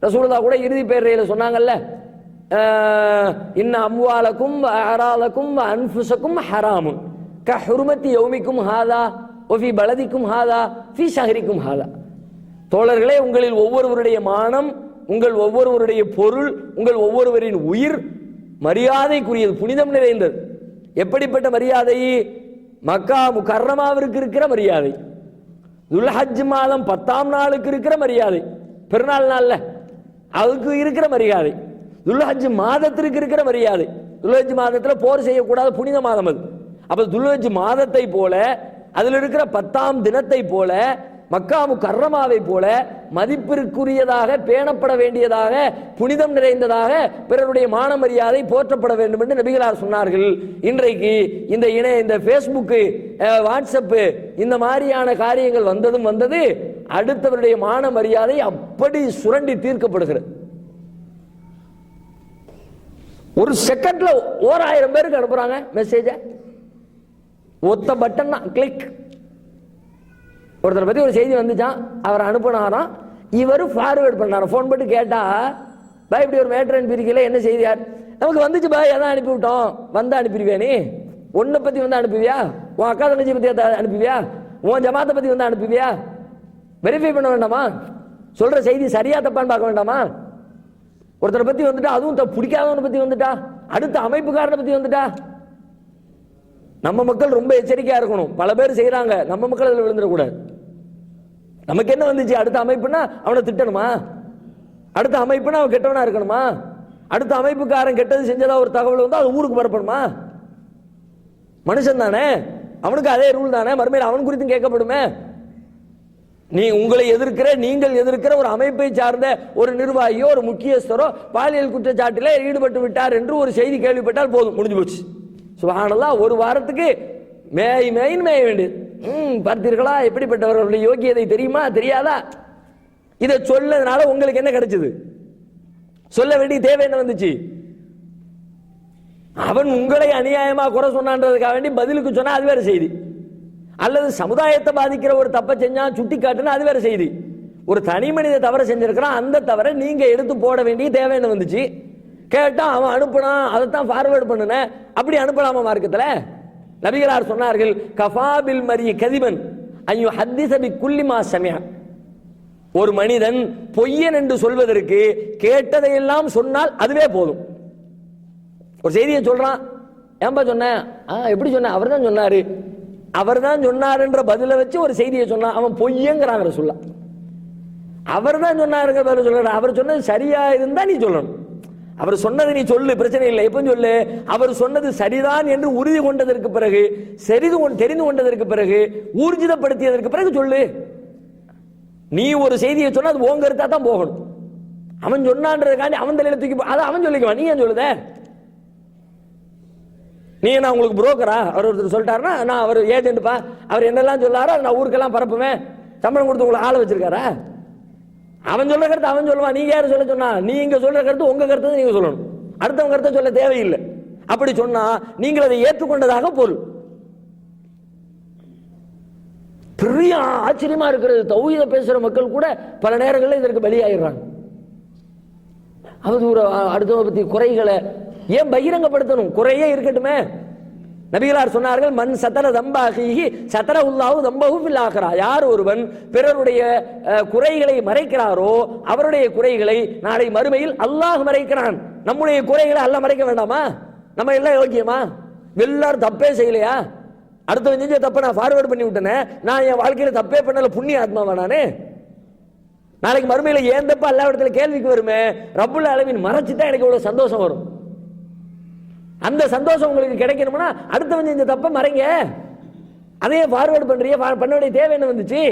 ரசூலுல்லாஹ் கூட இறுதி பேரையில சொன்னாங்கல்ல, இன்ன அம்வாலக்கும் அராலக்கும் அன்ஃபுஸக்கும் ஹராமுன் க ஹுர்மத்தி யௌமிக்கும் ஹாதா ஒஃபி பலதிக்கும் ஹாதா ஃபி ஷஹரிக்கும் ஹாதா. தோழர்களே, உங்களில் ஒவ்வொருவருடைய மானம், உங்கள் ஒவ்வொருவருடைய பொருள், உங்கள் ஒவ்வொருவரின் உயிர் மரியாதைக்குரியது, புனிதம் நிறைந்தது. எப்படிப்பட்ட மரியாதை? மக்கா முகர்ரமாவிற்கு இருக்கிற மரியாதை, துல்ஹஜ் மாதம் 10ஆம் நாளுக்கு இருக்கிற மரியாதை, பெருநாள் நாள்ல அதுக்கு இருக்கிற மரியாதை, துல்ஹஜ் மாதத்திற்கு இருக்கிற மரியாதை. துல்ஹஜ் மாதத்தில் போர் செய்யக்கூடாத புனித மாதம் அது. அப்ப துல்ஹஜ் மாதத்தை போல, அதில் இருக்கிற 10ஆம் தினத்தை போல, மக்கா முகர்ரமாவை போல மதிப்பிற்குரியதாக, பேணப்பட வேண்டியதாக, புனிதம் நிறைந்ததாக பிறருடைய மான மரியாதை போற்றப்பட வேண்டும் என்று நபிகளார் சொன்னார்கள். இன்றைக்கு இந்த ஃபேஸ்புக்கு, வாட்ஸ்அப்பு, இந்த மாதிரியான காரியங்கள் வந்ததும் வந்தது, அடுத்தவருடைய மான மரியாதை அப்படி சுரண்டி தீர்க்கப்படுகிறது. ஒரு செகண்ட்ல 1000 பேருக்கு அனுப்புறாங்க மெசேஜ, ஒத்த பட்டன் தான், கிளிக். ஒருத்தரை பத்தி ஒரு செய்தி வந்துச்சான், அவர் அனுப்பினாராம், இவர் ஃபார்வேர்ட் பண்ணாராம். ஃபோன் பண்ணி கேட்டா, பாய் இப்படி ஒரு மேட்டர் அனுப்பியிருக்கல, என்ன செய்தியார்? நமக்கு வந்துச்சு பாய், அதான் அனுப்பி விட்டோம். வந்தா அனுப்பிடுவியா? நீ உன்னை பத்தி வந்து அனுப்புவியா? உன் அக்கா தங்கச்சி பத்தி அனுப்புவியா? உன் ஜமாத்தை பத்தி வந்து அனுப்புவியா? வெரிஃபை பண்ண வேண்டாமா? சொல்ற செய்தி சரியா தப்பான்னு பார்க்க வேண்டாமா? ஒருத்தரை பத்தி வந்துட்டா, அதுவும் பிடிக்காதவனை பத்தி வந்துட்டா, அடுத்த அமைப்புக்காரனை பத்தி வந்துட்டா, நம்ம மக்கள் ரொம்ப எச்சரிக்கையா இருக்கணும். பல பேர் செய்யறாங்க, நம்ம மக்கள் அதில் விழுந்துடக்கூடாது. நமக்கு என்ன வந்துச்சு? அடுத்த அமைப்புனா அவனை திட்டணுமா? அடுத்த அமைப்புனா அவன் கெட்டவனா இருக்கணுமா? அடுத்த அமைப்புக்காரன் கெட்டது செஞ்சதா ஒரு தகவல் வந்து அது ஊருக்கு பரப்பணுமா? மனுஷன் தானே, அவனுக்கு அதே ரூல் தானே, மறுமையில் அவன் குறித்தும் கேட்கப்படுமே. நீங்கள் எதிர்க்கிற ஒரு அமைப்பை சார்ந்த ஒரு நிர்வாகியோ ஒரு முக்கியஸ்தரோ பாலியல் குற்றச்சாட்டில் ஈடுபட்டு விட்டார் என்று ஒரு செய்தி கேள்விப்பட்டால் போதும், முடிஞ்சு போச்சு. சுப்ஹானல்லாஹ், ஒரு வாரத்துக்கு மேய வேண்டியது. பார்த்தீர்களா எப்படிப்பட்டவர்களுடைய யோகியதை தெரியுமா தெரியாதா? இதை சொல்லதுனால உங்களுக்கு என்ன கிடைச்சது? சொல்ல வேண்டிய தேவை என்ன வந்துச்சு? அவன் உங்களை அநியாயமா குறை சொன்னான்றதுக்காக வேண்டி பதிலுக்கு சொன்னா அது வேற செய்தி, அல்லது சமுதாயத்தை பாதிக்கிற ஒரு தப்பை செஞ்சா சுட்டி காட்டுனா அது வேற செய்தி. ஒரு தனி மனித தவறை செஞ்சிருக்கிறான், அந்த தவறை நீங்க எடுத்து போட வேண்டிய தேவை என்ன வந்துச்சு? கேட்டா அவன் அனுப்புனான், அதைத்தான் ஃபார்வேர்டு பண்ணுன, அப்படி அனுப்பலாமா மார்க்கத்தில்? நபிகளார் சொன்னார்கள், கஃபாபில் மரி கதிபன் ஐயோ ஹத்திசபி குல்லிமா சமியா. ஒரு மனிதன் பொய்யன் என்று சொல்வதற்கு கேட்டதையெல்லாம் சொன்னால் அதுவே போதும். ஒரு செய்தியை சொல்றான், ஏன்பா சொன்ன? எப்படி சொன்ன? அவர் தான் சொன்னாரு, அவர் தான் சொன்னாருன்ற பதில வச்சு ஒரு செய்தியை சொன்னான், அவன் பொய்யங்கிறாங்க சொல்ல. அவர் தான் சொன்னாருங்கிற பதில் சொல்ற, அவர் சொன்னது சரியா இருந்தா நீ சொல்லணும். அவர் சொன்னது நீ சொல்லு, பிரச்சனை இல்லை, எப்ப சொல்லு. அவர் சொன்னது சரிதான் என்று உறுதி கொண்டதற்கு பிறகு, தெரிந்து கொண்டதற்கு பிறகு, ஊர்ஜிதப்படுத்தியதற்கு பிறகு சொல்லு. நீ ஒரு செய்தியை சொன்னா அது உங்க கருத்தா தான் போகணும். அவன் சொன்னான்றதுக்காண்டி அவன் தலையில தூக்கி அதை அவன் சொல்லிக்குவான், நீ ஏன் சொல்லுத? நீ நான் உங்களுக்கு புரோக்கரா? அவர் ஒருத்தர் சொல்லிட்டாருன்னா நான் அவர் ஏஜென்ட்பா, அவர் என்னெல்லாம் சொல்லாரோ நான் ஊருக்கெல்லாம் பரப்புவேன், சம்பளம் கொடுத்து உங்களை ஆள வச்சிருக்காரா? அவன் சொல்ற கருத்து அவன் சொல்லுவான், நீங்க யாரு சொல்ல சொன்னா? நீங்க சொல்ற கருத்து உங்க கருத்து நீங்க சொல்லணும், அடுத்தவங்க கருத்தை சொல்ல தேவையில்லை. அப்படி சொன்னா நீங்கள் அதை ஏற்றுக்கொண்டதாக பொருள். பெரிய ஆச்சரியமா இருக்கிறது, தௌஹீத பேசுற மக்கள் கூட பல நேரங்களில் இதற்கு பலியாயிடுறாங்க. அவதூறு, அடுத்தவங்க பத்தி குறைகளை ஏன் பகிரங்கப்படுத்தணும்? குறையே இருக்கட்டுமே. நபிகளார் சொன்னார்கள், மன் சதர தம்பாஹிஹி சதர உல்லாஹு தம்பஹு ஃபில் ஆகிரா. யார் ஒருவன் பிறருடைய குறைகளை மறைக்கிறாரோ அவருடைய குறைகளை நாளை மறுமையில் அல்லாஹ் மறைக்கிறான். நம்முடைய குறைகளை அல்லாஹ் மறைக்க வேண்டாமா? நம்ம எல்லாம் யோக்கியமா? எல்லாரும் தப்பே செய்யலையா? அடுத்தவன் செஞ்ச தப்ப நான் ஃபார்வர்ட் பண்ணி விட்டேனே, நான் என் வாழ்க்கையில தப்பே பண்ணல, புண்ணிய ஆத்மாவா நானே? நாளைக்கு மறுமையில ஏன் தப்ப எல்லா இடத்துல கேள்விக்கு வருமே, ரப்புல் ஆலமீன் மறைச்சிட்டா எனக்கு இவ்வளவு சந்தோஷம் வரும். அந்த சந்தோஷம் உங்களுக்கு கிடைக்கணும்னா அடுத்தவன் செஞ்ச தப்ப மறைங்க, அதையே ஃபார்வர்ட் பண்றீங்க, பண்ண வேண்டிய தேவை என்ன வந்துச்சு?